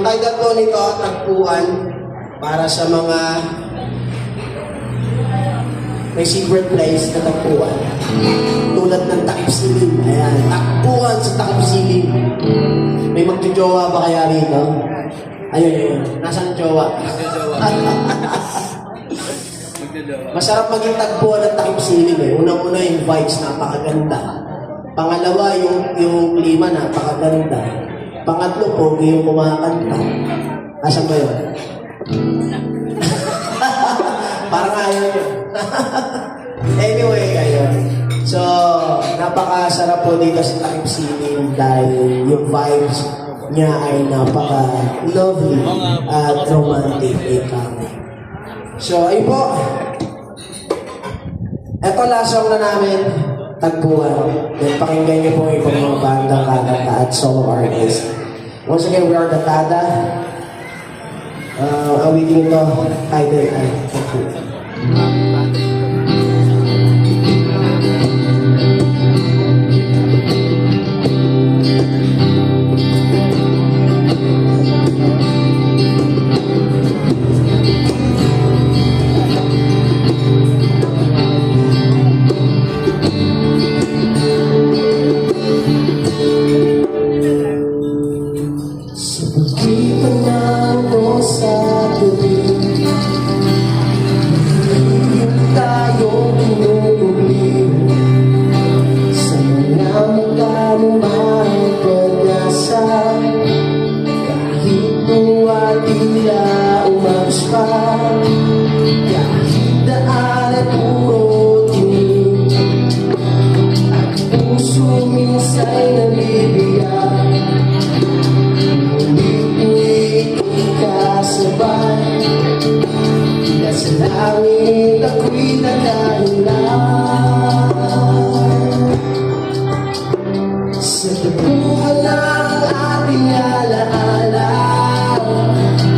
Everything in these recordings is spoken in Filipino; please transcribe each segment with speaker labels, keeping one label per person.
Speaker 1: Title po nito, Tagpuan, para sa mga may secret place na tagpuan. Tulad ng Takip Silim. Ayan, Tagpuan sa Takip Silim. May magjojowa ba kaya rito? Ayun. Nasaan jowa? Masarap maging tagpuan ng Takip Silim eh. Unang-una yung vibes, napakaganda. Pangalawa, yung klima, napakaganda. Pangatlo po, yung kumakanta. Nasaan ba yun? Parang ayaw yun. Anyway, ayun. So, napakasarap po dito sa Takip Silim dahil yung vibes niya ay napaka-lovely at romantic. So, ayun po. Ito last song na namin, Tagpuan. Then pakinggan niyo po yung mga bandang kakanta at solo artist. Once again, we are the Tada. Awitin ito, title ay Tagpuan. Sa tagpuan ng ating alaala,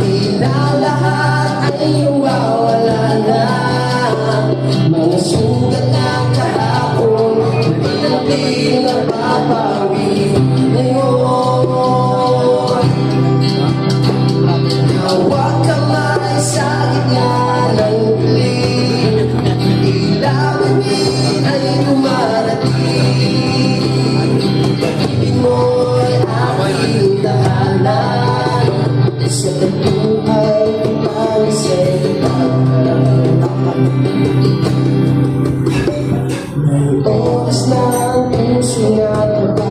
Speaker 1: ilang lahat ay mawawala na. Mga sugat ng kahapon, hindi na napapawi ngayon.